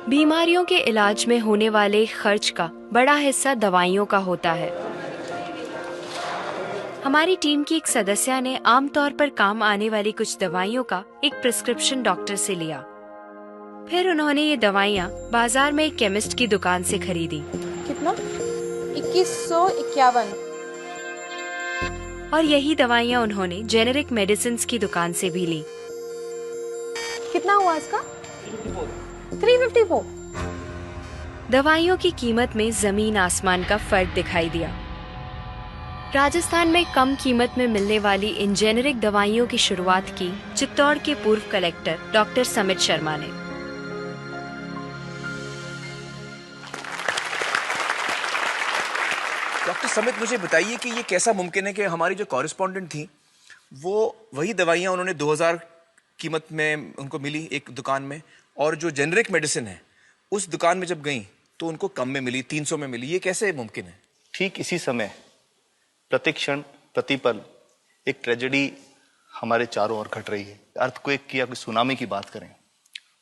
बीमारियों के इलाज में होने वाले खर्च का बड़ा हिस्सा दवाइयों का होता है। हमारी टीम की एक सदस्य ने आमतौर पर काम आने वाली कुछ दवाइयों का एक प्रिस्क्रिप्शन डॉक्टर से लिया। फिर उन्होंने ये दवाइयाँ बाजार में एक केमिस्ट की दुकान से खरीदी। कितना? 2151। और यही दवाइयाँ उन्होंने जेनेरिक मेडिसिन्स की दुकान से भी ली। कितना हुआ इसका? 354। दवाइयों की कीमत में जमीन आसमान का फर्क दिखाई दिया। राजस्थान में कम कीमत में मिलने वाली इन जेनेरिक दवाइयों की शुरुआत की चित्तौड़ के पूर्व कलेक्टर डॉक्टर समित शर्मा ने। डॉक्टर समित, मुझे बताइए कि ये कैसा मुमकिन है कि हमारी जो कॉरेस्पॉन्डेंट थी वो वही दवाइयाँ उन्होंने 2000 कीमत में उनको मिली एक दुकान में, और जो जेनेरिक मेडिसिन है उस दुकान में जब गई तो उनको कम में मिली, 300 में मिली। ये कैसे मुमकिन है? ठीक इसी समय प्रतिक्षण प्रतिपल एक ट्रेजेडी हमारे चारों ओर घट रही है। अर्थक्वेक की या कोई सुनामी की बात करें,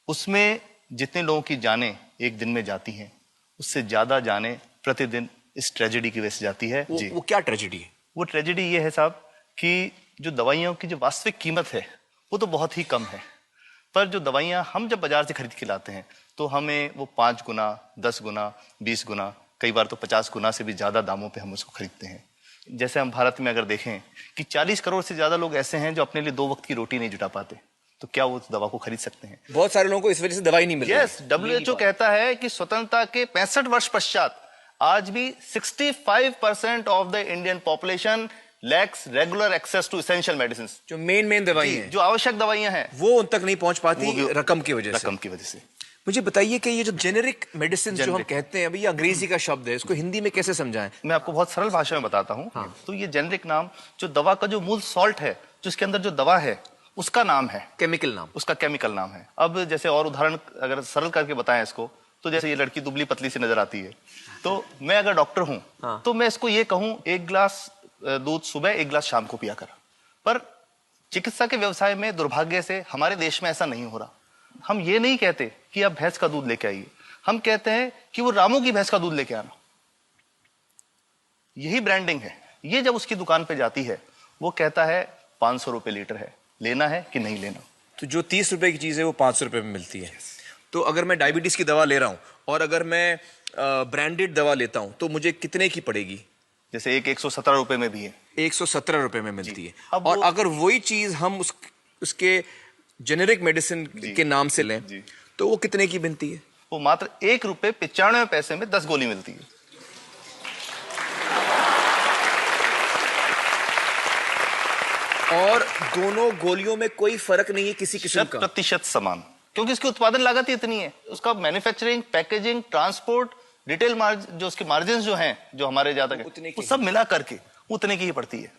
उसमें जितने लोगों की जानें एक दिन में जाती हैं, उससे ज्यादा जानें प्रतिदिन इस ट्रेजेडी की वजह से जाती है। जी, वो क्या ट्रेजेडी है? वो ट्रेजेडी ये है साहब कि जो दवाइयों की जो वास्तविक कीमत है वो तो बहुत ही कम है, पर जो दवाइयाँ हम जब बाजार से खरीद के लाते हैं तो हमें वो 5 गुना, 10 गुना, 20 गुना, कई बार तो 50 गुना से भी ज्यादा दामों पे हम उसको खरीदते हैं। जैसे हम भारत में अगर देखें कि 40 करोड़ से ज्यादा लोग ऐसे हैं जो अपने लिए 2 वक्त की रोटी नहीं जुटा पाते, तो क्या वो दवा को खरीद सकते हैं? बहुत सारे लोगों को इस वजह से दवाई नहीं मिल रही। यस, WHO कहता है कि स्वतंत्रता के 65 वर्ष पश्चात आज भी 65% of the Indian population lacks regular access to essential medicine. जो मेन दवाइयाँ हैं, जो आवश्यक दवाइयां हैं, वो उन तक नहीं पहुंच पाती रकम की वजह से। मुझे बताइए कि ये जो जेनेरिक मेडिसिन जो हम कहते हैं, अभी ये अंग्रेजी का शब्द है, इसको हिंदी में कैसे समझाएं? मैं आपको बहुत सरल भाषा में बताता हूँ। हाँ। तो ये जेनेरिक नाम जो दवा का जो मूल सॉल्ट है, जो इसके अंदर जो दवा है उसका नाम है, केमिकल नाम, उसका केमिकल नाम है। अब जैसे और उदाहरण अगर सरल करके बताएं इसको, तो जैसे ये लड़की दुबली पतली सी नजर आती है, तो मैं अगर डॉक्टर हूं, हाँ, तो मैं इसको ये कहूं 1 गिलास दूध सुबह 1 गिलास शाम को पिया कर। पर चिकित्सा के व्यवसाय में दुर्भाग्य से हमारे देश में ऐसा नहीं हो रहा। हम ये नहीं कहते कि आप भैंस का दूध लेके आइए, हम कहते हैं कि वो रामू की भैंस का दूध लेके आना। यही ब्रांडिंग है। ये जब उसकी दुकान पे जाती है, वो कहता है 500 रुपए लीटर है, लेना है कि नहीं लेना। तो जो 30 रुपए की चीज है वो 500 रुपए में मिलती है। तो अगर मैं डायबिटीज की दवा ले रहा हूं और अगर मैं ब्रांडेड दवा लेता हूं तो मुझे कितने की पड़ेगी? जैसे एक 117 रुपए में भी है, 117 रुपए में मिलती है। और अगर वही चीज हम उसके जेनेरिक मेडिसिन के नाम से लें तो वो कितने की बनती है? वो मात्र 1 रुपए 95 पैसे में 10 गोली मिलती है। और दोनों गोलियों में कोई फर्क नहीं है किसी किस्म का? 100% समान, क्योंकि इसकी उत्पादन लागत ही इतनी है। उसका manufacturing, packaging, transport, retail margin, जो उसके मार्जिन जो हैं, जो हमारे ज्यादा वो सब मिला करके उतने की ही पड़ती है।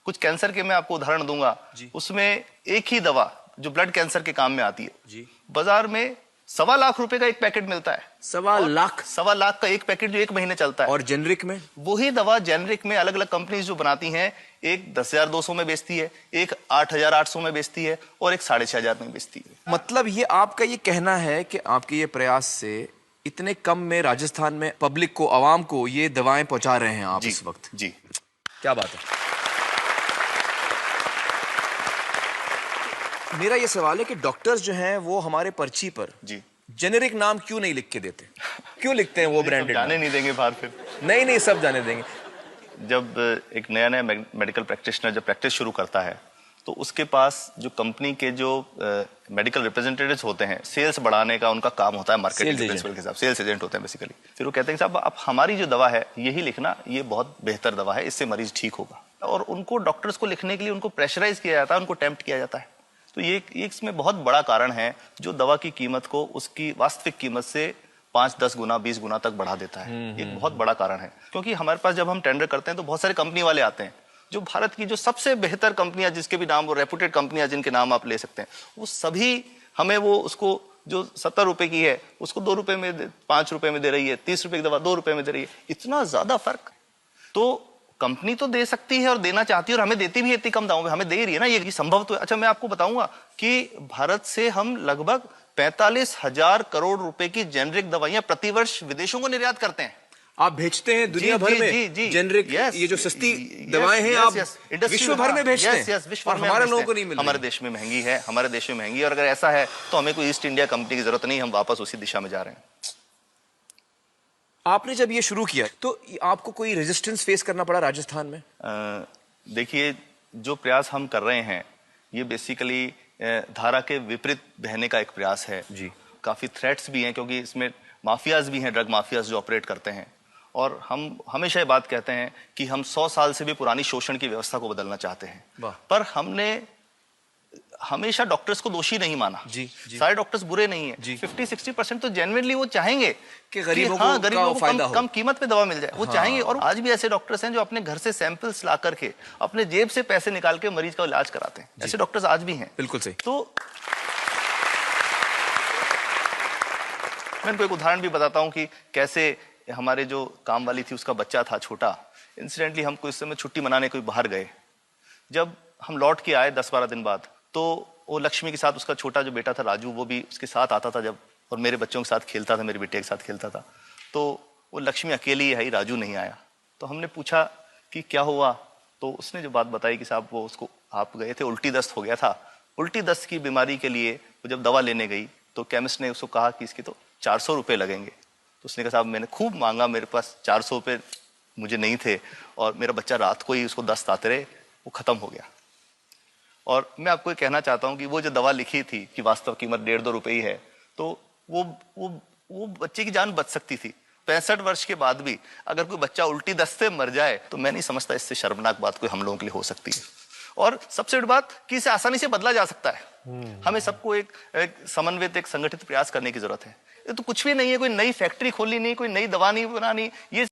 कुछ कैंसर के मैं आपको उदाहरण दूंगा, उसमें एक ही दवा जो ब्लड कैंसर के काम में आती है जी, बाजार में 1.25 लाख रुपए का एक पैकेट मिलता है। 1.25 लाख का एक पैकेट जो 1 महीने चलता है। और जेनरिक में वही दवा जेनरिक में अलग अलग कंपनीज जो बनाती हैं, एक 10,200 में बेचती है, एक 8,800 में बेचती है और एक 6,500 में बेचती है। मतलब ये आपका ये कहना है कि आपके ये प्रयास से इतने कम में राजस्थान में पब्लिक को, आवाम को ये दवाएं पहुंचा रहे हैं आप इस वक्त? जी, क्या बात है। मेरा ये सवाल है कि डॉक्टर्स जो हैं वो हमारे पर्ची पर जी जेनेरिक नाम क्यों नहीं लिख के देते? क्यों लिखते हैं वो ब्रांडेड? जाने नहीं देंगे बाहर फिर? नहीं, सब जाने देंगे। जब एक नया मेडिकल प्रैक्टिशनर जब प्रैक्टिस शुरू करता है, तो उसके पास जो कंपनी के जो मेडिकल रिप्रेजेंटेटिव्स होते हैं, सेल्स बढ़ाने का उनका काम होता है, मार्केटिंग प्रिंसिपल के हिसाब, सेल्स एजेंट होते हैं बेसिकली। फिर वो कहते हैं साहब आप हमारी जो दवा है यही लिखना, ये बहुत बेहतर दवा है, इससे मरीज ठीक होगा। और उनको डॉक्टर्स को लिखने के लिए उनको प्रेशराइज किया जाता है, उनको टेम्प्ट किया जाता है। तो ये इसमें बहुत बड़ा कारण है जो दवा की कीमत को उसकी वास्तविक कीमत से 5, 10 गुना, 20 गुना तक बढ़ा देता है। एक बहुत बड़ा कारण है, क्योंकि हमारे पास जब हम टेंडर करते हैं तो बहुत सारे कंपनी वाले आते हैं, जो भारत की जो सबसे बेहतर कंपनियां, जिसके भी नाम, वो रेपुटेड कंपनियां जिनके नाम आप ले सकते हैं, वो सभी हमें वो उसको जो 70 रुपए की है उसको 2 रुपए में, 5 रुपए में दे रही है, 30 रुपए की दवा 2 रुपए में दे रही है। इतना ज्यादा फर्क तो कंपनी तो दे सकती है और देना चाहती है और हमें देती भी है इतनी कम दामों में, हमें दे रही है ना, ये संभव तो है। अच्छा, मैं आपको बताऊंगा कि भारत से हम लगभग 45,000 करोड़ रुपए की जेनरिक दवाइयां प्रतिवर्ष विदेशों को निर्यात करते हैं। आप भेजते हैं दुनिया भर में जेनरिक, ये जो सस्ती दवाएं हैं आप विश्व भर में भेजते हैं, विश्व और भर में हमारे लोगों को नहीं मिल रही। हमारे देश में महंगी है, हमारे देश में महंगी है, और अगर ऐसा है तो हमें कोई ईस्ट इंडिया कंपनी की जरूरत नहीं, हम वापस उसी दिशा में जा रहे हैं। आपने जब ये शुरू किया तो आपको कोई रेजिस्टेंस फेस करना पड़ा राजस्थान में? देखिए, जो प्रयास हम कर रहे हैं ये बेसिकली धारा के विपरीत बहने का एक प्रयास है जी। काफी थ्रेट्स भी हैं, क्योंकि इसमें माफियाज भी हैं, ड्रग माफियाज जो ऑपरेट करते हैं। और हम हमेशा ये बात कहते हैं कि हम 100 साल से भी पुरानी शोषण की व्यवस्था को बदलना चाहते हैं, पर हमने हमेशा डॉक्टर्स को दोषी नहीं माना। जी। सारे डॉक्टर्स बुरे नहीं हैं। 50-60% तो जेन्युइनली वो चाहेंगे कि गरीबों को कम कीमत पे दवा मिल जाए, वो चाहेंगे। और आज भी ऐसे डॉक्टर्स हैं जो अपने घर से सैंपल्स ला करके अपने जेब से पैसे निकाल के मरीज का इलाज कराते हैं। ऐसे डॉक्टर्स आज भी हैं। बिल्कुल सही। तो मैं इनको एक उदाहरण भी बताता हूँ कि कैसे हमारे जो काम वाली थी उसका बच्चा था छोटा, इंसिडेंटली हम कुछ समय छुट्टी मनाने कोई बाहर गए। जब हम लौट के आए 10-12 दिन बाद, तो वो लक्ष्मी के साथ उसका छोटा जो बेटा था राजू, वो भी उसके साथ आता था जब, और मेरे बच्चों के साथ खेलता था, मेरे बेटे के साथ खेलता था। तो वो लक्ष्मी अकेली आई, राजू नहीं आया। तो हमने पूछा कि क्या हुआ, तो उसने जो बात बताई कि साहब वो उसको आप गए थे, उल्टी दस्त हो गया था। उल्टी दस्त की बीमारी के लिए वो जब दवा लेने गई तो केमिस्ट ने उसको कहा कि इसके तो 400 रुपये लगेंगे। तो उसने कहा साहब मैंने खूब मांगा, मेरे पास 400 रुपये मुझे नहीं थे, और मेरा बच्चा रात को ही उसको दस्त आते रहे, वो खत्म हो गया। और मैं आपको ये कहना चाहता हूँ कि वो जो दवा लिखी थी कि वास्तव कीमत 1.5-2 रुपये ही है, तो वो बच्चे की जान बच सकती थी। 65 वर्ष के बाद भी अगर कोई बच्चा उल्टी दस्त से मर जाए तो मैं नहीं समझता इससे शर्मनाक बात कोई हम लोगों के लिए हो सकती है। और सबसे बड़ी बात कि इसे आसानी से बदला जा सकता है। हमें सबको एक समन्वित, एक संगठित प्रयास करने की जरूरत है। ये तो कुछ भी नहीं है, कोई नई फैक्ट्री खोलनी नहीं, कोई नई दवा नहीं बनानी, ये